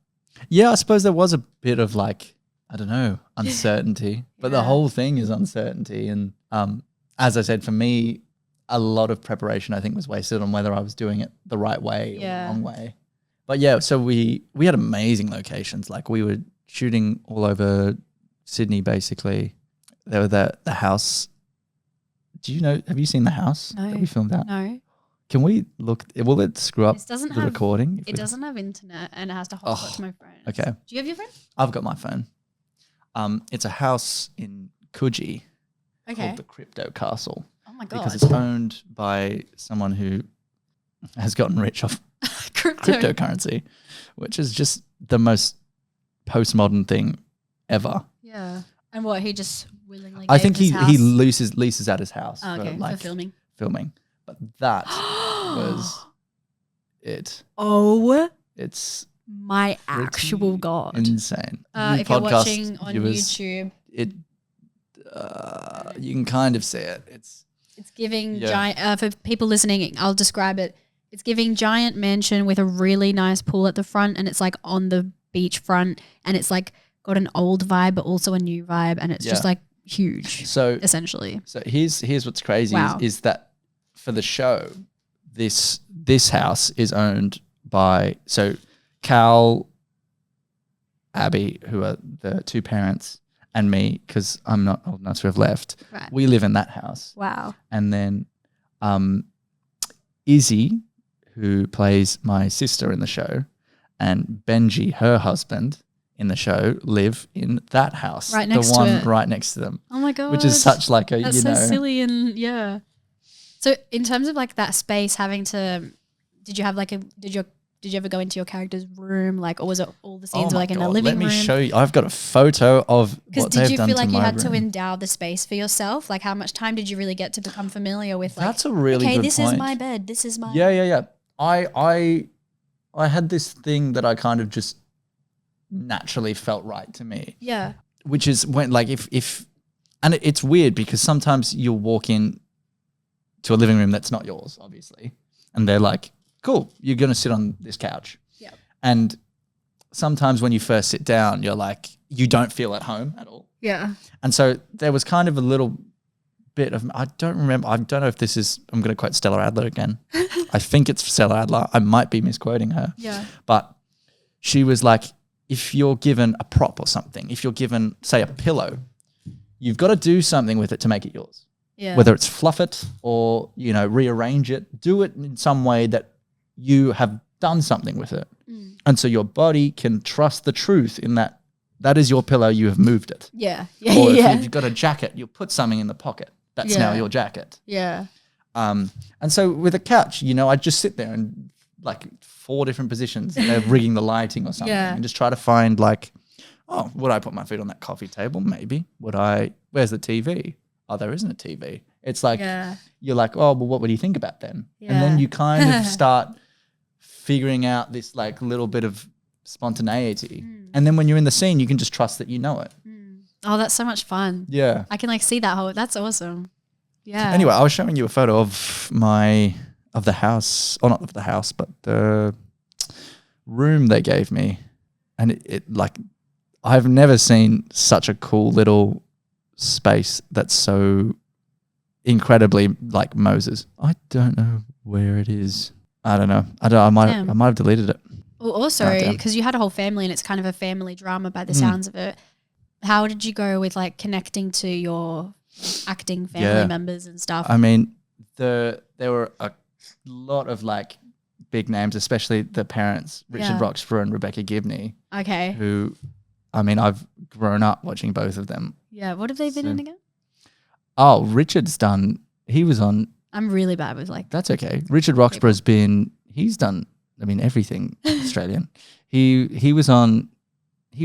yeah, I suppose there was a bit of like, I don't know, uncertainty. But the whole thing is uncertainty. And as I said, for me, a lot of preparation I think was wasted on whether I was doing it the right way or the wrong way. But yeah, so we had amazing locations. Like we were shooting all over Sydney basically. There were the house. Have you seen the house that we filmed at? No. Can we look? Will it screw up the recording? It doesn't have internet and it has to hotspot to my phone. Okay. Do you have your phone? I've got my phone. It's a house in Coogee called the Crypto Castle. Oh my God. Because it's owned by someone who has gotten rich off cryptocurrency, which is just the most postmodern thing ever. Yeah. And what, he just willingly I think his house? he leases out his house for filming. But that was it. Oh, it's my actual God. Insane. If you're watching on YouTube, you can kind of see it. It's giving giant. For people listening, I'll describe it. It's giving giant mansion with a really nice pool at the front, and it's like on the beach front, and it's like got an old vibe but also a new vibe, and it's just like huge. So essentially, here's what's crazy is that for the show, this house is owned by Cal, Abby, who are the two parents, and me, because I'm not old enough to have left. Right. We live in that house. Wow. And then Izzy, who plays my sister in the show, and Benji, her husband, in the show, live in that house. Right next to it. The one to right next to them. Oh my God. Which is such like a, That's so silly and So in terms of like that space having to, did your did you ever go into your character's room, like, or was it all the scenes Oh were my like in the God, living room? Let me show you. I've got a photo of Because what did they've you done feel to like you my had to room. endow the space for yourself? Like, how much time did you really get to become familiar with? Like, That's a really okay, good this is point. my bed. This is my Yeah. I had this thing that I kind of just naturally felt right to me, yeah. which is when like if and it's weird because sometimes you'll walk in to a living room that's not yours, obviously, and they're like, "Cool, you're gonna sit on this couch." Yeah. And sometimes when you first sit down, you're like, you don't feel at home at all. Yeah. And so there was kind of a little bit of, I don't know if this is, I'm going to quote Stella Adler again. I think it's Stella Adler. I might be misquoting her. Yeah. But she was like, if you're given a prop or something, if you're given, say, a pillow, you've got to do something with it to make it yours. Yeah. Whether it's fluff it or, rearrange it, do it in some way that you have done something with it. And so your body can trust the truth in that is your pillow, you have moved it. Yeah. Or Yeah. if you've got a jacket, you'll put something in the pocket. That's now your jacket. Yeah. And so with a couch, I'd just sit there and like 4 different positions, rigging the lighting or something, and just try to find like, oh, would I put my feet on that coffee table? Maybe. Where's the TV? Oh, there isn't a TV. It's like, you're like, oh, well, what would you think about then? Yeah. And then you kind of start figuring out this like little bit of spontaneity. And then when you're in the scene, you can just trust that you know it. Oh, that's so much fun. Yeah. I can like see that that's awesome. Yeah. Anyway, I was showing you a photo of the house, or not of the house, but the room they gave me. And it like, I've never seen such a cool little space that's so incredibly like Moses. I don't know where it is. I don't know. I might have deleted it. Well, also, because you had a whole family and it's kind of a family drama by the sounds of it. How did you go with like connecting to your acting family members and stuff? I mean, there were a lot of like big names, especially the parents, Richard Roxburgh and Rebecca Gibney. Okay. Who, I mean, I've grown up watching both of them. Yeah. What have they been in again? Oh, he was on. I'm really bad with like. That's okay. Richard Roxburgh's he's done, I mean, everything Australian. He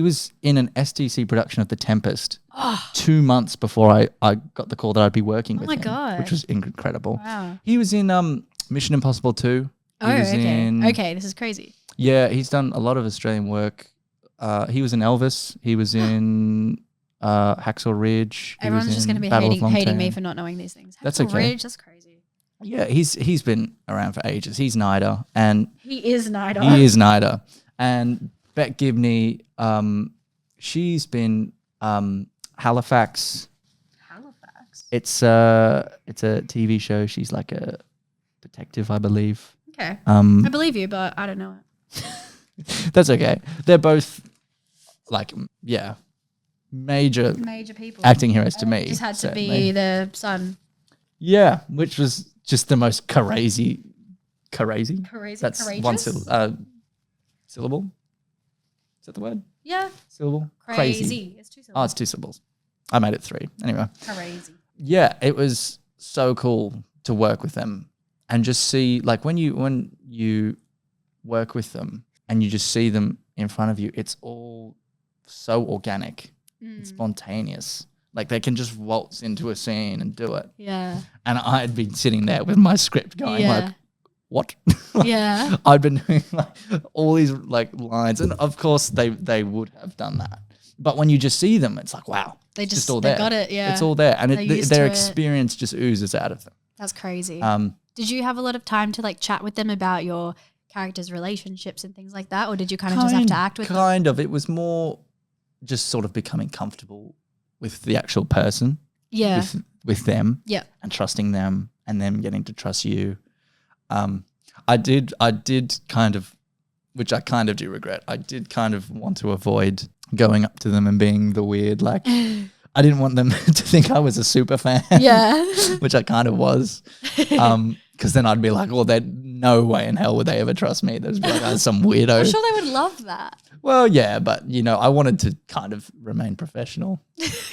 was in an STC production of The Tempest 2 months before I got the call that I'd be working with him. Oh my God. Which was incredible. Wow. He was in Mission Impossible 2. Okay, this is crazy. Yeah, he's done a lot of Australian work. He was in Elvis. He was in Hacksaw Ridge. Everyone's just going to be hating me for not knowing these things. That's Hacksaw okay. Ridge, that's crazy. Yeah, he's been around for ages. He's NIDA. And he is NIDA. He is NIDA. And Beck Gibney, she's been Halifax. Halifax? It's a TV show. She's like a detective, I believe. Okay. I believe you, but I don't know it. That's okay. They're both like, major people. acting heroes to me. Just had to certainly. be the son. Yeah, which was just the most crazy. That's courageous? one syllable. Is that the word? Yeah. Syllable? Crazy. It's 2 syllables. Oh, it's 2 syllables. I made it 3. Anyway. Crazy. Yeah, it was so cool to work with them and just see like when you work with them and you just see them in front of you, it's all so organic and spontaneous. Like they can just waltz into a scene and do it. Yeah. And I'd been sitting there with my script going like, what? Yeah. I'd been doing like all these like lines, and of course they would have done that. But when you just see them, it's like, wow, They just all there. got it. Yeah. It's all there, and used their to it. experience just oozes out of them. That's crazy. Did you have a lot of time to like chat with them about your characters' relationships and things like that, or did you kind of just have to act with them? Kind of. It was more just sort of becoming comfortable with the actual person. Yeah. With them. Yeah. And trusting them, and them getting to trust you. I did kind of, which I kind of do regret. I did kind of want to avoid going up to them and being the weird, like, I didn't want them to think I was a super fan. Yeah. Which I kind of was. Because then I'd be like, well, no way in hell would they ever trust me. There's like, some weirdo. I'm sure they would love that. Well, yeah, but, I wanted to kind of remain professional.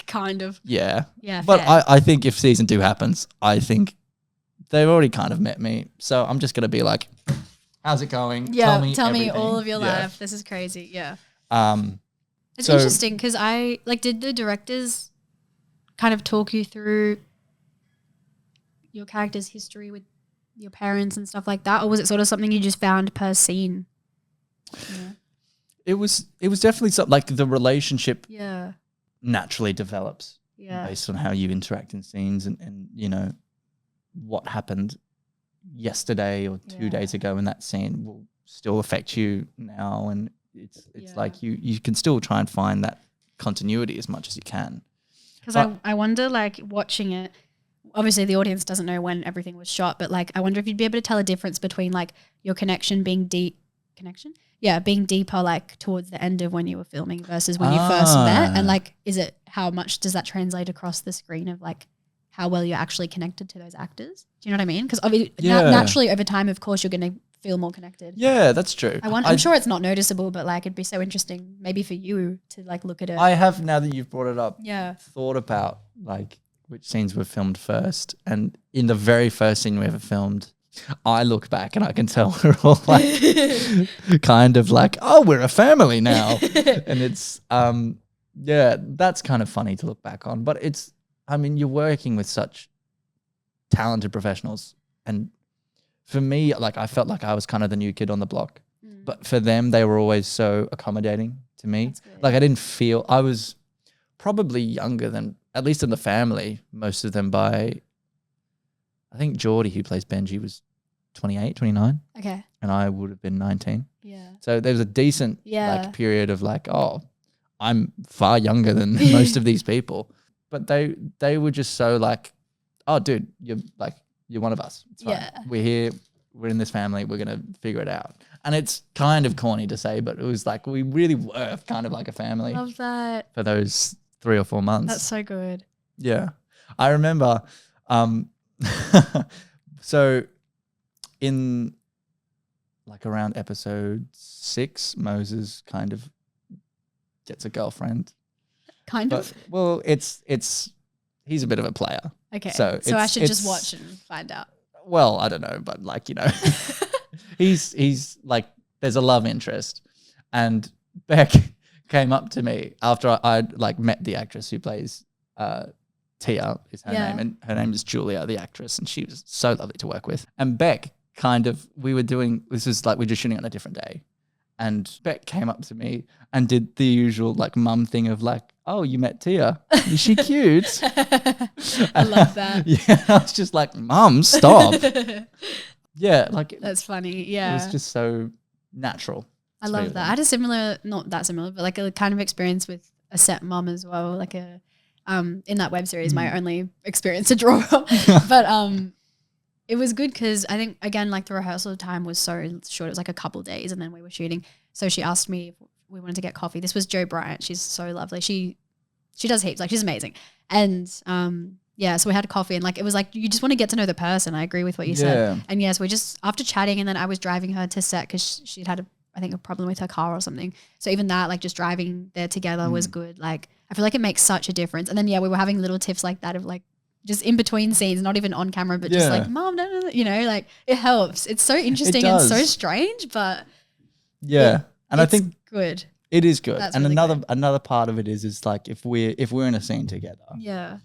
Kind of. Yeah. Yeah. But fair. I think if season 2 happens, I think they've already kind of met me. So I'm just going to be like, How's it going? Yeah, Tell me everything. all of your Yeah. life. This is crazy. Yeah. It's So- interesting because did the directors kind of talk you through your character's history with your parents and stuff like that? Or was it sort of something you just found per scene? Yeah. It was definitely something like the relationship Yeah. naturally develops Yeah. based on how you interact in scenes and you know, what happened yesterday or 2 days ago in that scene will still affect you now, and it's like you can still try and find that continuity as much as you can. Because I wonder, like, watching it, obviously the audience doesn't know when everything was shot, but like I wonder if you'd be able to tell a difference between like your connection being being deeper like towards the end of when you were filming versus when you first met, and like how much does that translate across the screen of like how well you're actually connected to those actors? Do you know what I mean? Because naturally over time, of course, you're going to feel more connected. Yeah, that's true. I'm sure it's not noticeable, but like it'd be so interesting maybe for you to like look at it. I have, now that you've brought it up, Yeah. thought about like which scenes were filmed first, and in the very first scene we ever filmed, I look back and I can tell we're all like kind of like, oh, we're a family now. And it's yeah, that's kind of funny to look back on. But it's, I mean, you're working with such talented professionals, and for me, like I felt like I was kind of the new kid on the block. But for them, they were always so accommodating to me. Like I didn't feel, I was probably younger than, at least in the family, most of them by, I think Geordie, who plays Benji, was 28, 29. Okay. And I would have been 19. Yeah. So there was a decent like period of like, oh, I'm far younger than most of these people. But they were just so like, oh, dude, you're one of us. It's fine. Yeah. We're here. We're in this family. We're going to figure it out. And it's kind of corny to say, but it was like we really were kind of like a family. Love that. For those 3 or 4 months. That's so good. Yeah. I remember, so in like around episode 6, Moses kind of gets a girlfriend. Kind of? Well, he's a bit of a player. Okay. So I should just watch and find out. Well, I don't know, but like, you know, he's like, there's a love interest. And Beck came up to me after I'd like met the actress who plays Tia is her name, and her name is Julia, the actress, and she was so lovely to work with. And Beck we were doing, this was like, we were just shooting on a different day. And Beck came up to me and did the usual like mum thing of like, oh, you met Tia. Is she cute? I love that. Yeah, I was just like, Mum, stop. Yeah, like that's funny. Yeah. It was just so natural. I love that. I had a similar, not that similar, but like a kind of experience with a set mum as well. Like in that web series, my only experience to draw. But it was good because I think, again, like the rehearsal time was so short. It was like a couple days and then we were shooting. So she asked me if we wanted to get coffee. This was Jo Bryant. She's so lovely. She does heaps. Like she's amazing. And so we had coffee and like it was like you just want to get to know the person. I agree with what you said. And yes, we just, after chatting, and then I was driving her to set because she'd had a problem with her car or something. So even that, like just driving there together was good. Like I feel like it makes such a difference. And then we were having little tips like that of like just in between scenes, not even on camera, but just like, Mom, no, you know, like it helps. It's so interesting and so strange, but and I think good. It is good. That's and really another part of it is like if we're in a scene together. Yeah.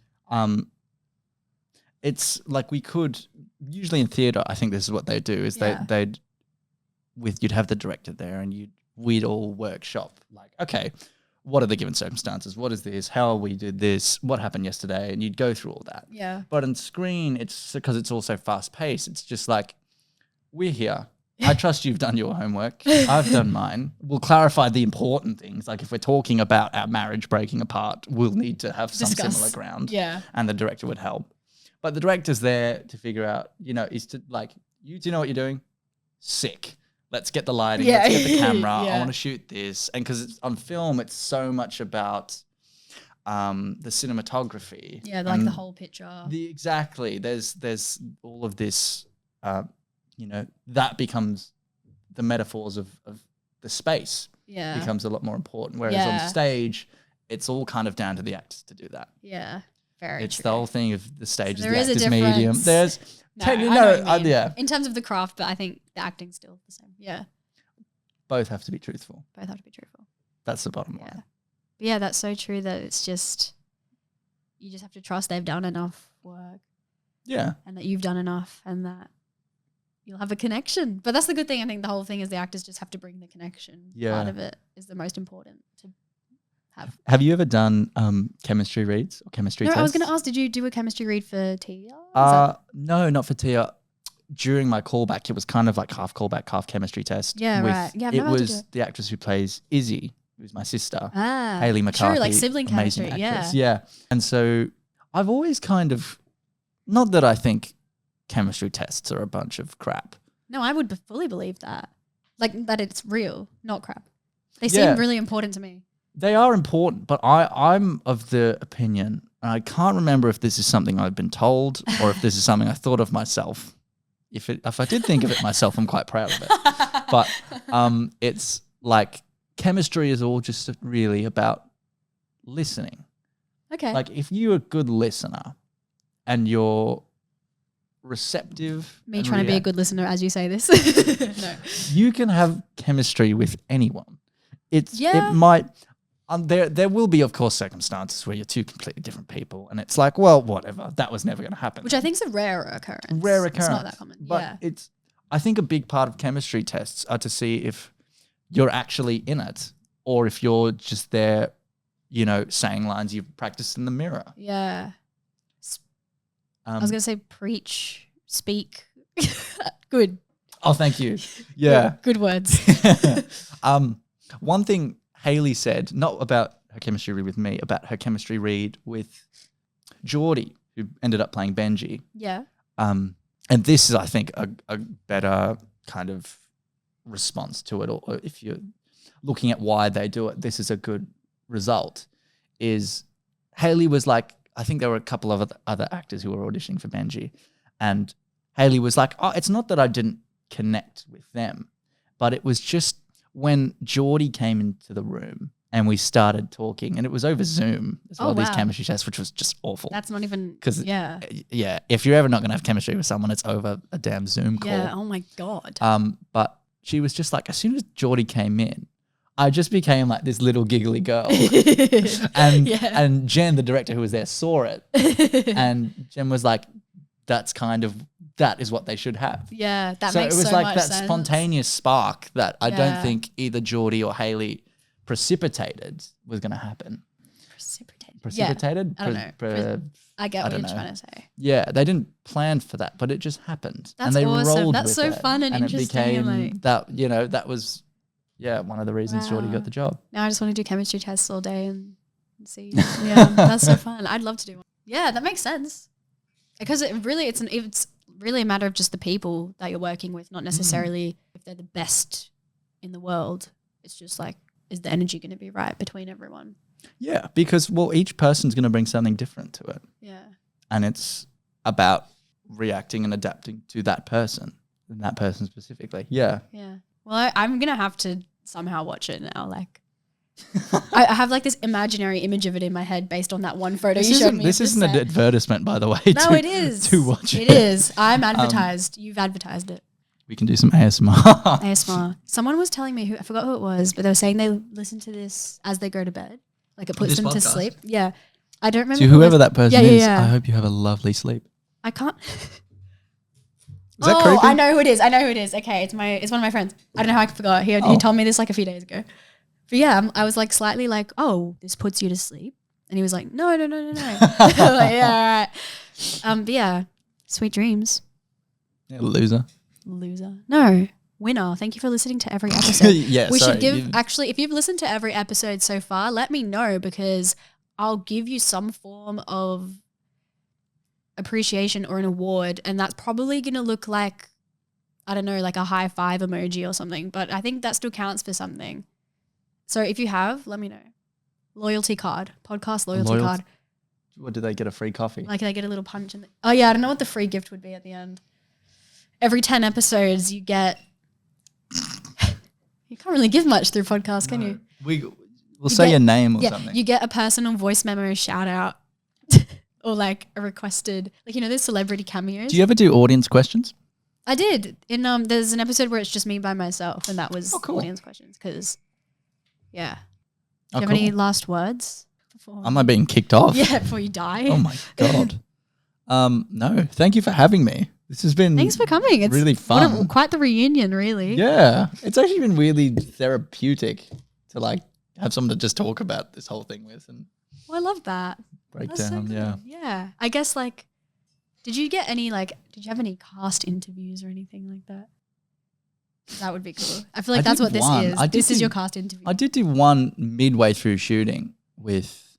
It's like we could usually in theatre, I think this is what they do is you'd have the director there and we'd all workshop like, okay, what are the given circumstances? What is this? How we did this? What happened yesterday? And you'd go through all that. Yeah. But on screen, it's because it's also fast paced. It's just like, we're here. I trust you've done your homework. I've done mine. We'll clarify the important things. Like if we're talking about our marriage breaking apart, we'll need to have some similar ground. Yeah. And the director would help. But the director's there to figure out, you know, is to like, you do know what you're doing? Sick. Let's get the lighting. Let's get the camera. I want to shoot this. And because it's on film, it's so much about the cinematography. Yeah, like the whole picture. Exactly. There's all of this, you know, that becomes the metaphors of the space. Yeah. Becomes a lot more important. Whereas on stage, it's all kind of down to the actors to do that. Yeah. It's the whole thing of the stage is there the is a actor's difference. medium. No, I know what you mean. yeah. In terms of the craft, but I think the acting's still the same. Yeah. Both have to be truthful. Both have to be truthful. That's the bottom Yeah. line. But yeah, that's so true that it's just, you just have to trust they've done enough work. Yeah. And that you've done enough and that you'll have a connection. But that's the good thing. I think the whole thing is the actors just have to bring the connection. Yeah. Part of it is the most important to have. Have you ever done chemistry reads or chemistry tests? No, I was going to ask, did you do a chemistry read for Tia? No, not for Tia. During my callback, it was kind of like half callback, half chemistry test. Yeah, right. Yeah, I've it never had to was do it. the actress who plays Izzy, who's my sister, Ah, Hayley McCarthy. true, like sibling amazing chemistry, actress. Yeah. And so I've always kind of, not that I think chemistry tests are a bunch of crap. No, I would fully believe that. Like that it's real, not crap. They Yeah. seem really important to me. They are important, but I'm of the opinion, and I can't remember if this is something I've been told or if this is something I thought of myself. If I did think of it myself, I'm quite proud of it. But it's like chemistry is all just really about listening. Okay. Like if you're a good listener and you're receptive. Me and trying to be a good listener as you say this. No. You can have chemistry with anyone. It Yeah. might there will be, of course, circumstances where you're two completely different people and it's like, well, whatever. That was never going to happen. Which I think is a rare occurrence. It's not that common. But yeah. I think a big part of chemistry tests are to see if you're actually in it or if you're just there, saying lines you've practiced in the mirror. Yeah. I was going to say preach, speak. Good. Oh, thank you. Yeah. Good words. One thing Hayley said, not about her chemistry read with me, about her chemistry read with Geordie, who ended up playing Benji. Yeah. And this is, I think, a better kind of response to it, or if you're looking at why they do it, this is a good result, is Hayley was like, I think there were a couple of other actors who were auditioning for Benji, and Hayley was like, oh, it's not that I didn't connect with them, but it was just when Geordie came into the room and we started talking, and it was over Zoom as well, these chemistry tests, which was just awful. That's not even, because yeah, if you're ever not going to have chemistry with someone, it's over a damn Zoom call. Yeah, oh my God. But she was just like, as soon as Geordie came in, I just became like this little giggly girl. And Jen, the director who was there, saw it. And Jen was like, that is what they should have. Yeah, that makes so much sense. So it was like that spontaneous spark that I don't think either Geordie or Hayley precipitated was going to happen. Precipitated? Yeah. I don't know. I get what you're trying to say. Yeah, they didn't plan for that, but it just happened. That's and they awesome. rolled That's with so it. fun and interesting. It became like, that was one of the reasons Geordie got the job. Now I just want to do chemistry tests all day and see. Yeah, that's so fun. I'd love to do one. Yeah, that makes sense. Because it's really a matter of just the people that you're working with, not necessarily if they're the best in the world. It's just like, is the energy going to be right between everyone? Yeah, because, each person's going to bring something different to it. Yeah. And it's about reacting and adapting to that person and that person specifically. Yeah. Yeah. Well, I'm going to have to somehow watch it now. Like, I have like this imaginary image of it in my head based on that one photo you showed me. This isn't an advertisement, by the way. No, it is. To watch it. It is. I'm advertised. You've advertised it. We can do some ASMR. ASMR. Someone was telling me, I forgot who it was, but they were saying they listen to this as they go to bed. Like it puts them to sleep. Yeah. I don't remember. To whoever that person is, yeah. I hope you have a lovely sleep. I can't. Is that creepy? I know who it is. Okay, it's one of my friends. I don't know how I forgot. He told me this like a few days ago. But yeah, I was like slightly like, oh, this puts you to sleep. And he was like, no. Like, yeah, all right. But yeah, sweet dreams. Yeah, loser. No, winner. Thank you for listening to every episode. We should give, actually, if you've listened to every episode so far, let me know because I'll give you some form of appreciation or an award. And that's probably going to look like, I don't know, like a high five emoji or something. But I think that still counts for something. So if you have, let me know. Loyalty card, podcast loyalty card. What, do they get a free coffee? Like they get a little punch in oh yeah, I don't know what the free gift would be at the end. Every 10 episodes you get, you can't really give much through podcasts, can you? We'll say your name or something. You get a personal voice memo shout out or like a requested, like, you know, those celebrity cameos. Do you ever do audience questions? I did. In there's an episode where it's just me by myself, and that was cool. audience questions. Because, yeah. Oh, Do you have any last words? Am I being kicked off? Yeah, before you die. Oh my God. No, thank you for having me. This has been Thanks for coming. It's really fun. Quite the reunion, really. Yeah. It's actually been really therapeutic to like have someone to just talk about this whole thing with and Well, I love that. break That's so down. good. Yeah. Yeah. I guess like, did you have any cast interviews or anything like that? That would be cool. I feel like that's what this is. This is your cast interview. I did do one midway through shooting with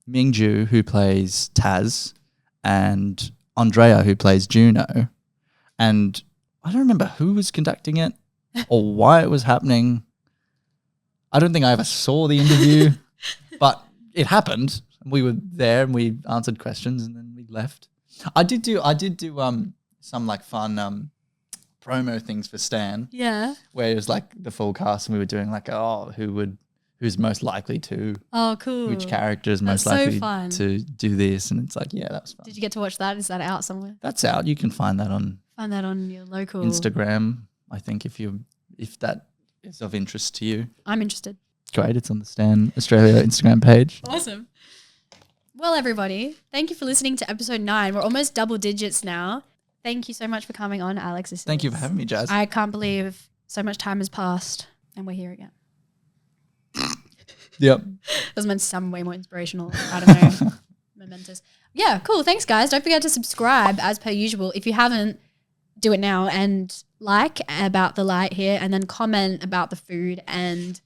Mingju, who plays Taz, and Andrea, who plays Juno. And I don't remember who was conducting it or why it was happening. I don't think I ever saw the interview, but it happened. We were there and we answered questions and then we left. I did do some like fun promo things for Stan. Yeah. Where it was like the full cast and we were doing like, who's most likely to. Oh, cool. Which character is most That's so likely fun. to do this? And it's like, yeah, that was fun. Did you get to watch that? Is that out somewhere? That's out. You can find that on Your local Instagram. I think if that is of interest to you. I'm interested. Great. It's on the Stan Australia Instagram page. Awesome. Well, everybody, thank you for listening to episode 9. We're almost double digits now. Thank you so much for coming on, Alex. Thank you for having me, Jazz. I can't believe so much time has passed and we're here again. Yep. That was meant to sound way more inspirational. I don't know. Momentous. Yeah, cool. Thanks, guys. Don't forget to subscribe as per usual. If you haven't, do it now and like about the light here and then comment about the food. And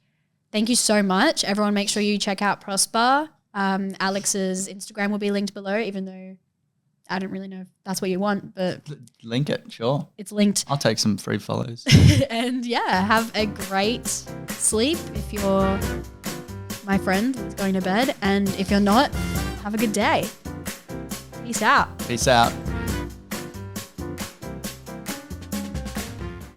thank you so much. Everyone, make sure you check out Prosper. Alex's Instagram will be linked below, even though I don't really know if that's what you want, but Link it, sure. It's linked. I'll take some free follows. And yeah, have a great sleep if you're my friend that's going to bed. And if you're not, have a good day. Peace out. Peace out.